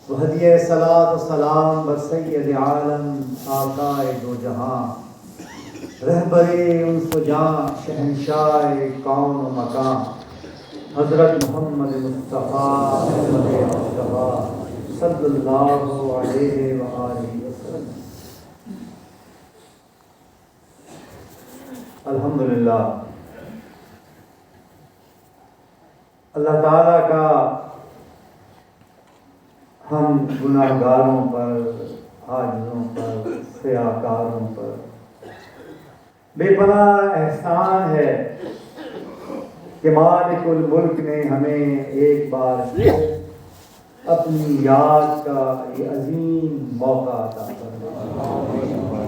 ہدیہ صلاۃ و سلام بر سید عالم آقائے دو جہاں، رہبر انس و جاں شہنشاہ کون و مکان، حضرت محمد مصطفیٰ احمد مصطفیٰ صلی اللہ علیہ وآلہ وسلم۔ الحمدللہ اللہ تعالیٰ کا ہم گناہ گاروں پر، عاجزوں پر، سیاکاروں پر بے پناہ احسان ہے کہ مالک الملک نے ہمیں ایک بار پھر اپنی یاد کا یہ عظیم موقع عطا فرمایا۔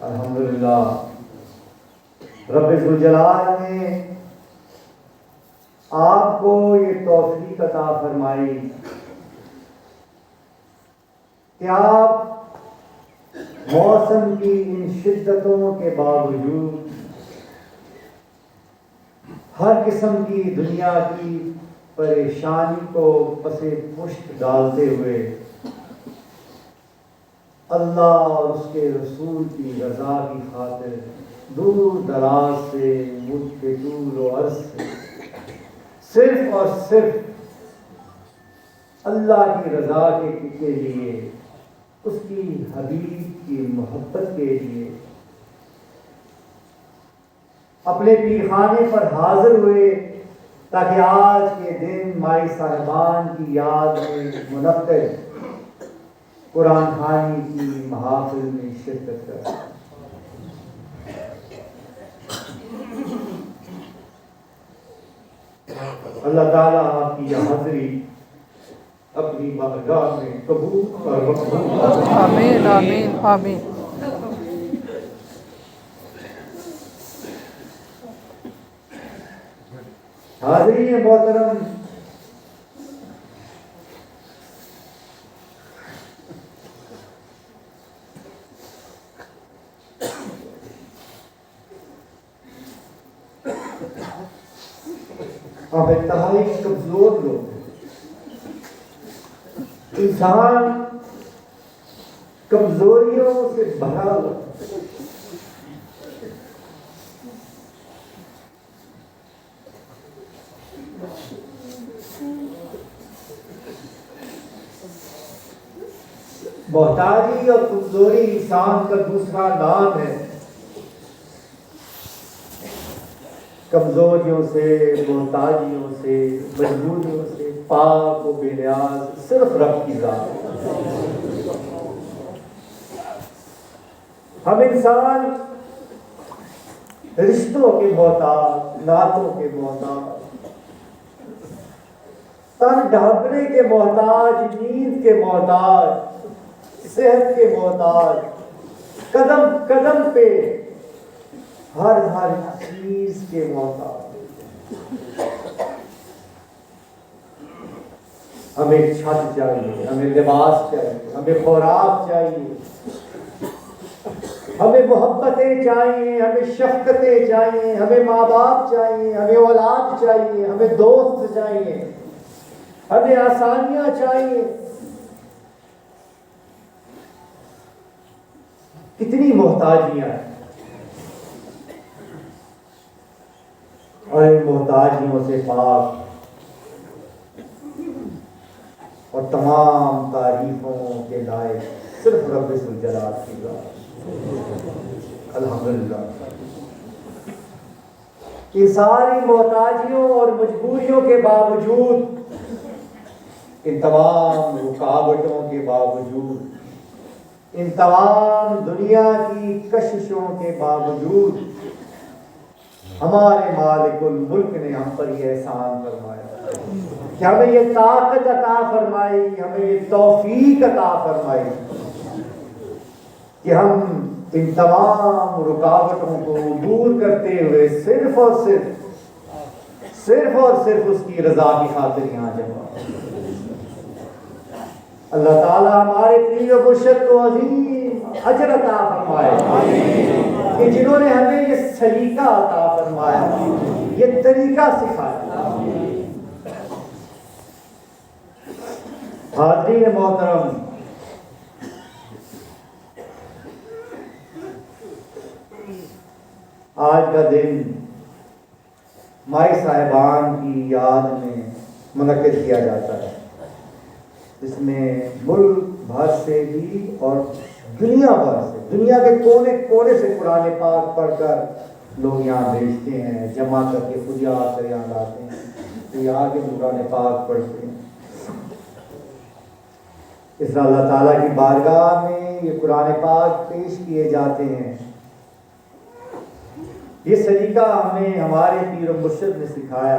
الحمدللہ رب ذوالجلال نے آپ کو یہ توفیق عطا فرمائی کہ آپ موسم کی ان شدتوں کے باوجود، ہر قسم کی دنیا کی پریشانی کو پس پشت ڈالتے ہوئے اللہ اور اس کے رسول کی رضا کی خاطر دور دراز سے، ملک کے طول و عرض سے صرف اور صرف اللہ کی رضا کے لیے، اس کی حبیب کی محبت کے لیے اپنے پیرخانے پر حاضر ہوئے تاکہ آج کے دن مائی صاحبان کی یاد میں منعقد قرآن خوانی کی محافل میں شرکت کر سکیں۔ اللہ تعالیٰ آپ کی یہ حاضری اپنی بارگاہ میں قبول اور مقبول۔ آمین آمین آمین۔ حاضرین محترم، آپ انتہائی کمزور لوگ ہیں۔ انسان کمزوریوں سے بھرا ہوا ہے۔ محتاجی اور کمزوری انسان کا دوسرا نام ہے۔ کمزوریوں سے، محتاجیوں سے، مجبوریوں سے پاک و بے نیاز صرف رب کی ذات ہے۔ ہم انسان رشتوں کے محتاج، نعتوں کے محتاج، تن ڈھانپنے کے محتاج، نیند کے محتاج، صحت کے محتاج، قدم قدم پہ ہر چیز کے محتاج۔ ہمیں چھت چاہیے، ہمیں لباس چاہیے، ہمیں خوراک چاہیے، ہمیں محبتیں چاہیے، ہمیں شفقتیں چاہیے، ہمیں ماں باپ چاہیے، ہمیں اولاد چاہیے، ہمیں دوست چاہیے، ہمیں آسانیاں چاہیے۔ کتنی محتاجیاں ہیں، اور ان محتاجیوں سے پاک اور تمام تعریفوں کے لائق صرف رب ذوالجلال کی ذات۔ الحمدللہ ان ساری محتاجیوں اور مجبوریوں کے باوجود، ان تمام رکاوٹوں کے باوجود، ان تمام دنیا کی کششوں کے باوجود ہمارے مالک الملک نے ہم پر یہ احسان فرمایا کہ ہمیں یہ طاقت عطا فرمائی، ہمیں یہ توفیق عطا فرمائی کہ ہم ان تمام رکاوٹوں کو دور کرتے ہوئے صرف اور صرف اس کی رضا کی خاطر یہاں جمع۔ اللہ تعالیٰ ہمارے پیر و مرشد کو عظیم اجر عطا فرمائے کہ جنہوں نے ہمیں یہ سلیقہ عطا فرمایا، یہ طریقہ سکھایا۔ حاضرین محترم، آج کا دن مائی صاحبان کی یاد میں منعقد کیا جاتا ہے، جس میں ملک بھر سے بھی اور دنیا بھر سے، دنیا کے کونے کونے سے قرآن پاک پڑھ کر لوگ یہاں بھیجتے ہیں، جمع کر کے خود آ کر یہاں لاتے ہیں، تو یہاں کے قرآن پاک پڑھتے ہیں۔ اس طرح اللہ تعالیٰ کی بارگاہ میں یہ قرآن پاک پیش کیے جاتے ہیں۔ یہ سلیقہ ہمیں ہمارے پیر و مرشد نے سکھایا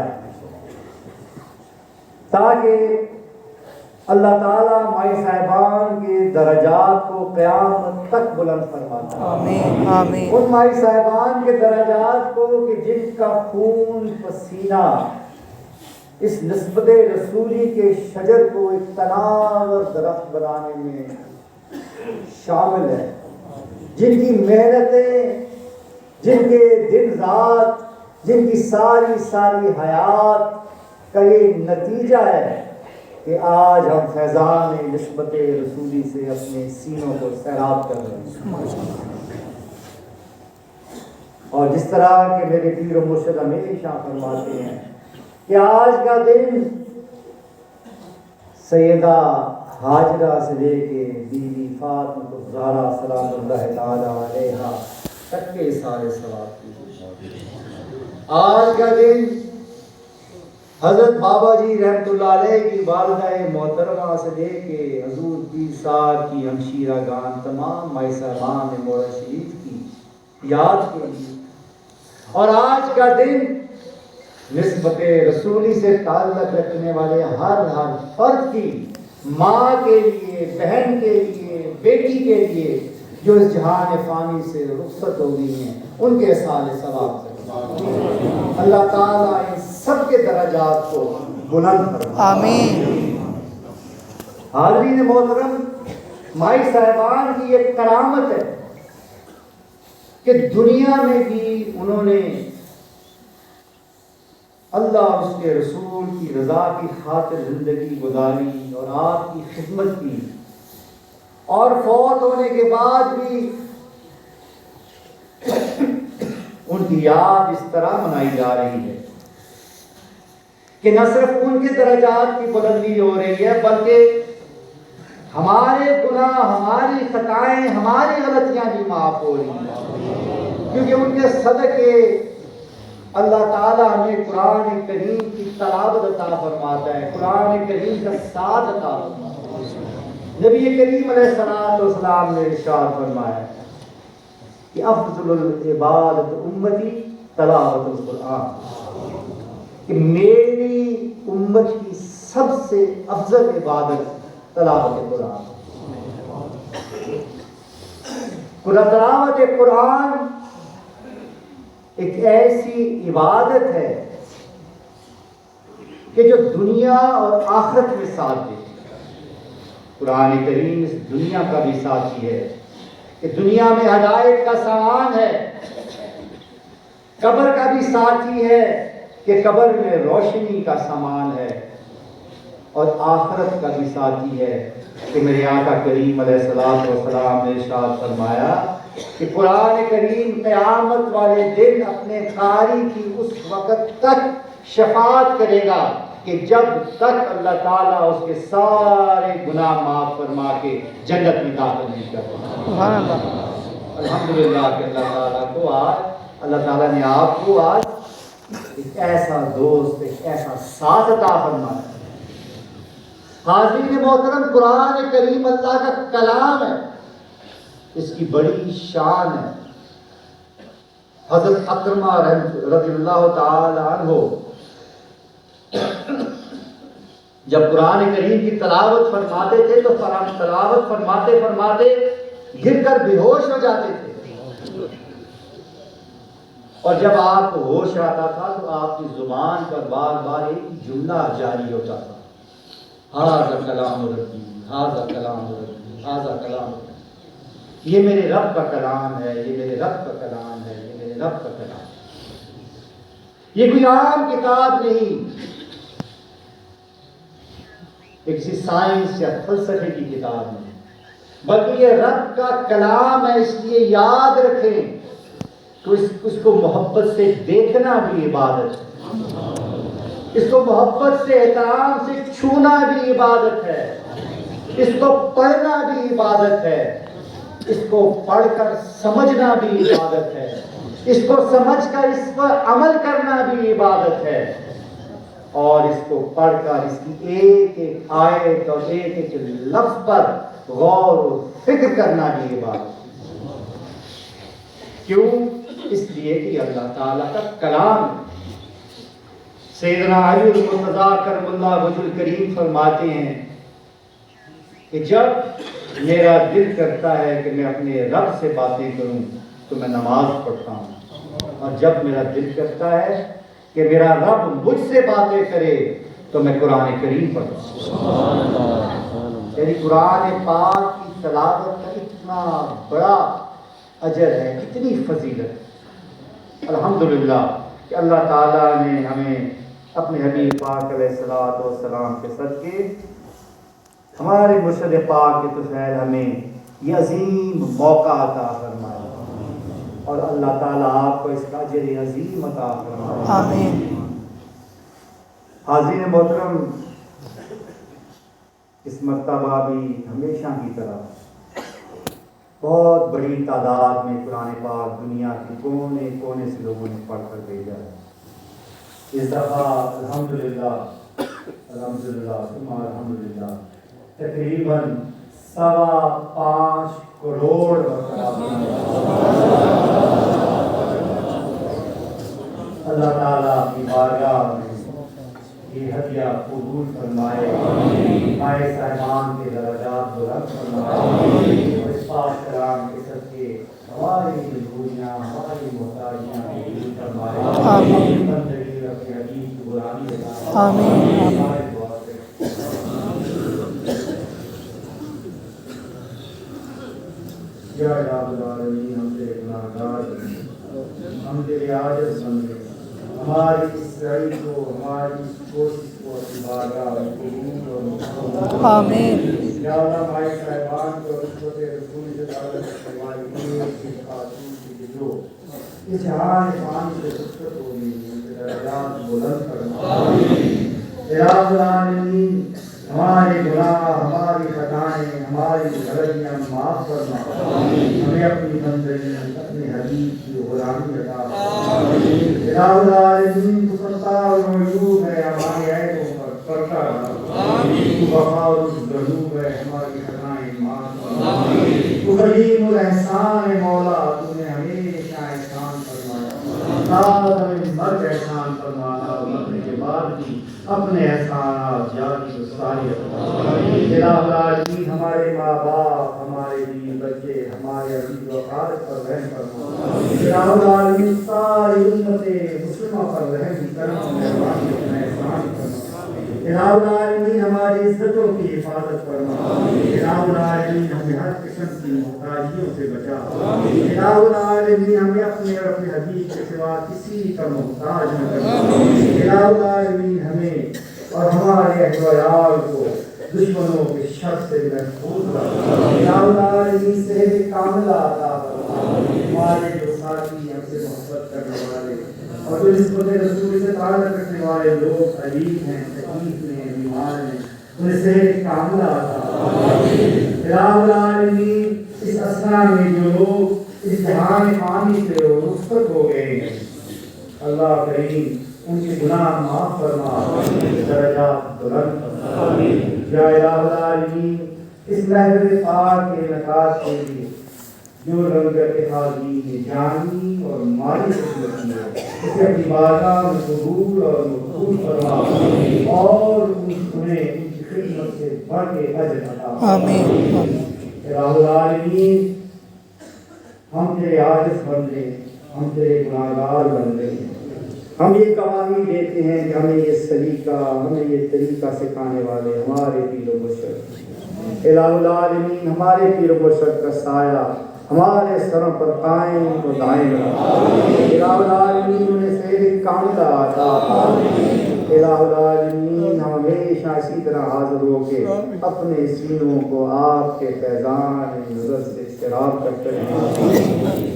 تاکہ اللہ تعالیٰ مائی صاحبان کے درجات کو قیامت تک بلند فرماتا ہے۔ آمین آمین۔ ان مائی صاحبان کے درجات کو کہ جن کا خون پسینہ اس نسبت رسولی کے شجر کو ایک تناور درخت بنانے میں شامل ہے، جن کی محنتیں، جن کے دن رات، جن کی ساری حیات کا یہ نتیجہ ہے کہ آج ہم فیضان نسبت رسولی سے اپنے سینوں کو سیراب کر رہے ہیں۔ اور جس طرح کہ میرے پیر و مرشد ہمیشہ فرماتے ہیں کہ آج کا دن سیدہ ہاجرہ سے لے کے بیوی فاطمہ الزہرا سلام اللہ تعالی علیہا تک کے سارے ثواب کی۔ آج کا دن حضرت بابا جی رحمت اللہ علیہ کی والدہ محترمہ سے لے کے حضور پیر صاحب کی ہمشیرہ گان تمام مائی صاحبان مولا شریف کی یاد کے لیے، اور آج کا دن نسبت رسولی سے تعلق رکھنے والے ہر فرد کی، ماں کے لیے، بہن کے لیے، بیٹی کے لیے جو اس جہان فانی سے رخصت ہو گئی ہیں، ان کے سال ثواب سے اللہ تعالیٰ ان سب کے درجات کو بلند فرمائے۔ آمین۔ حاضرین محترم، مائی صاحبان کی ایک کرامت ہے کہ دنیا میں بھی انہوں نے اللہ اور اس کے رسول کی رضا کی خاطر زندگی گزاری اور آپ کی خدمت کی، اور فوت ہونے کے بعد بھی ان کی یاد اس طرح منائی جا رہی ہے کہ نہ صرف ان کے درجات کی بلندی ہو رہی ہے، بلکہ ہمارے گناہ، ہماری خطائیں، ہماری غلطیاں بھی معاف ہو رہی ہیں، کیونکہ ان کے صدقے اللہ تعالیٰ ہمیں قرآن کریم کی تلاوت عطا فرماتا ہے، قرآن کریم کا ساتھ عطا فرماتا ہے۔ نبی کریم علیہ السلام نے ارشاد فرمایا کہ افضل العبادت امتی تلاوت القرآن، کہ میری امت کی سب سے افضل عبادت تلاوت قرآن۔ تلاوت قرآن ایک ایسی عبادت ہے کہ جو دنیا اور آخرت میں ساتھ دیتی ہے۔ قرآن کریم اس دنیا کا بھی ساتھی ہے کہ دنیا میں ہدایت کا سامان ہے، قبر کا بھی ساتھی ہے کہ قبر میں روشنی کا سامان ہے، اور آخرت کا بھی ساتھی ہے کہ میرے آقا کریم علیہ السلام نے ارشاد فرمایا کہ قرآن کریم قیامت والے دن اپنے قاری کی اس وقت تک شفاعت کرے گا کہ جب تک اللہ تعالیٰ اس کے سارے گناہ معاف فرما کے جنت میں داخل نہیں کرتا۔ الحمدللہ کہ اللہ تعالیٰ نے آپ کو آج ایک ایسا دوست، ایک ایسا ساتھ عطا فرمایا۔ حاضرین محترم، قرآن کریم اللہ کا کلام ہے، اس کی بڑی شان ہے۔ حضرت اکرمہ رضی اللہ تعالی عنہ جب قرآن کریم کی تلاوت فرماتے تھے تو تلاوت فرماتے فرماتے گر کر بے ہوش ہو جاتے تھے، اور جب آپ کو ہوش آتا تھا تو آپ کی زبان پر بار بار ایک جملہ جاری ہوتا تھا، ھذا کلام ربی، ھذا کلام ربی، ھذا کلام ربی، یہ میرے رب کا کلام ہے، یہ میرے رب کا کلام ہے، یہ میرے رب کا کلام ہے۔ یہ کوئی عام کتاب نہیں، ایک کسی سائنس یا فلسفے کی کتاب نہیں، بلکہ یہ رب کا کلام ہے۔ اس لیے یاد رکھیں کہ اس کو محبت سے دیکھنا بھی عبادت ہے، اس کو محبت سے احترام سے چھونا بھی عبادت ہے، اس کو پڑھنا بھی عبادت ہے، اس کو پڑھ کر سمجھنا بھی عبادت ہے، اس کو سمجھ کر اس پر عمل کرنا بھی عبادت ہے، اور اس کو پڑھ کر اس کی ایک ایک آیت اور ایک ایک لفظ پر غور و فکر کرنا بھی عبادت ہے۔ کیوں؟ اس لیے کہ اللہ تعالیٰ کا کلام ہے۔ سیدنا علی المرتضیٰ کرم اللہ وجہ الکریم فرماتے ہیں کہ جب میرا دل کرتا ہے کہ میں اپنے رب سے باتیں کروں تو میں نماز پڑھتا ہوں، اور جب میرا دل کرتا ہے کہ میرا رب مجھ سے باتیں کرے تو میں قرآن کریم پڑھتا ہوں۔ یعنی قرآن پاک کی تلاوت کا اتنا بڑا اجر ہے، اتنی فضیلت۔ الحمدللہ کہ اللہ تعالیٰ نے ہمیں اپنے حبیب پاک علیہ الصلوۃ والسلام کے صدقے ہمارے مرشد پاک کے طفیل ہمیں یہ عظیم موقع عطا فرمایا، اور اللہ تعالیٰ آپ کو اس کا اجر عظیم عطا فرمائے۔ آمین۔ حاضرین محترم، اس مرتبہ بھی ہمیشہ کی طرح بہت بڑی تعداد میں قرآن پاک دنیا کے کونے کونے سے لوگوں نے پڑھ کر بھیجا ہے۔ اس دفعہ الحمدللہ ثم الحمدللہ تقریباً 5.25 کروڑ اللہ تعالیٰ کی بارگاہ میں یہ ہدیہ قبول فرمائے، مائے صاحبان کے درجات بلند فرمائے، اور اس پاک کلام کے صدقے ہماری مجبوریاں، ہماری محتاجیاں دور فرمائے، بندگی اپنے حبیب کی غلامی عطا فرمائے۔ یا رب العالمین، ہم تیرے گناہگار ہیں، ہم تیرے عاجز بندے ہیں، ہماری اس سعی کو، ہماری اس کوشش کو اپنی بارگاہ میں قبول اور منظور فرما۔ آمین۔ یا اللہ، ہمارے صاحبان کو رسول رسول سے دعوت فرمائی، ایک خاتون کی جو اس جہان فانی سے رخصت ہو گئی، ان کے درجات بلند فرما۔ یا رب العالمین، ہمارے گناہ، ہماری خطائیں، ہماری غلطیاں معاف فرما، ہمیں اپنی بندگی، اپنے حبیب کی غلامی عطا فرما۔ یا رب العالمین، تو ستار العیوب ہے، ہمارے عیبوں پر پردہ ڈال، تو غفار الذنوب ہے، ہماری خطائیں معاف فرما۔ تو کریم الاحسان ہے مولا، تو نے ہمیشہ احسان فرمایا، آج ہمیں مرد احسان فرمانا، اور مرنے کے بعد بھی اپنے احسانات جاری و ساری فرما۔ الہ العالمین، ہمارے ماں باپ، ہمارے بیوی بچے، ہمارے عزیز و اقارب پر رحم فرما۔ الہ العالمین، ساری امت مسلمہ پر رحم کرم مہربانی اپنا احسان فرما۔ الہ العالمین، ہماری عزتوں کی حفاظت فرما۔ الہ العالمین، ہمیں ہر قسم کی محتاجیوں سے بچا۔ الہ العالمین، ہمیں اپنے اور اپنے حبیب کے سوا کسی کا محتاج نہ کرنا۔ الہ العالمین، ہمیں اور ہمارے اہل و عیال کو دشمنوں کے شر سے محفوظ رکھ۔ الہ العالمین، صحت کاملہ عطا فرما۔ ہمارے جو ساتھی ہم سے محبت کرنے والے اور جو نسبت رسول سے تعلق رکھنے والے لوگ عزیز ہیں، تکلیف میں ہیں، بیمار ہیں، انہیں صحت کاملہ عطا فرما۔ الہ العالمین، اس اسنا میں جو لوگ اس جہان فانی سے رخصت ہو گئے ہیں، اللہ کریم ان کے گناہ معاف فرما، درجات بلند فرما۔ یا الہ العالمین، اس محفل پاک کے انعقاد کے لیے جو رنگت حاضری جانی اور مالی خدمت ہے، اسے اپنی بارگاہ میں قبول اور مقبول فرما، اور انہیں ان کی خدمت سے بڑھ کے اجر عطا فرما۔ آمین۔ الہ العالمین، ہم تیرے عاجز بندے، ہم تیرے گناہگار بندے ہیں، ہم یہ گواہی دیتے ہیں کہ ہمیں یہ سلیقہ، ہمیں یہ طریقہ سکھانے والے ہمارے پیر و مرشد الہ العالمین، ہمارے پیر و مرشد کا سایہ ہمارے سروں پر قائم و دائم رہا۔ الہ العالمین، انہیں صحت کاملہ عطا فرما۔ الہ العالمین ہم ہمیشہ اسی طرح حاضر ہو کے اپنے سینوں کو آپ کے فیضان نظر سے سیراب کرتے ہیں۔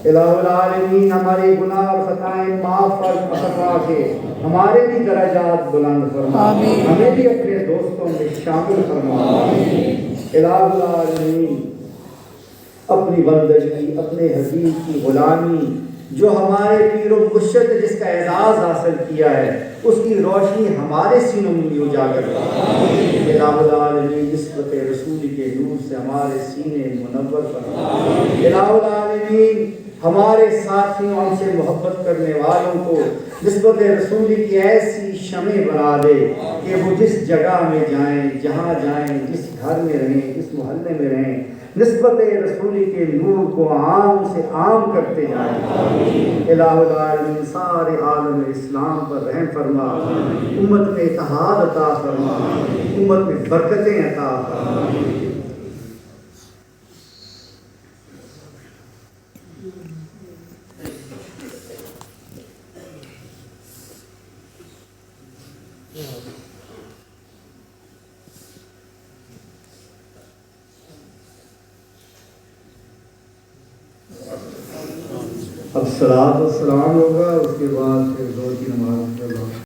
الہ العالمین ہمارے گناہ اور خطائیں معاف فرما کے ہمارے بھی درجات بلند فرما، ہمیں بھی اپنے دوستوں میں شامل فرما۔ الہ العالمین اپنی بندگی، اپنے حبیب کی غلامی، جو ہمارے پیر و مرشد نے جس کا اعزاز حاصل کیا ہے، اس کی روشنی ہمارے سینوں میں بھی اجاگر فرما۔ الہ العالمین نسبت رسول کے نور سے ہمارے سینے منور فرما۔ الہ العالمین ہمارے ساتھیوں، ہم سے محبت کرنے والوں کو نسبت رسول کی ایسی شمع بنا دے کہ وہ جس جگہ میں جائیں، جہاں جائیں، جس گھر میں رہیں، جس محلے میں رہیں، نسبت رسول کے نور کو عام سے عام کرتے جائیں۔ الہ العالمین سارے عالم اسلام پر رحم فرما، امت میں اتحاد عطا فرما، امت میں برکتیں عطا فرما۔ اب صلاۃ و سلام ہوگا، اس کے بعد پھر زور کی نماز ہوگا۔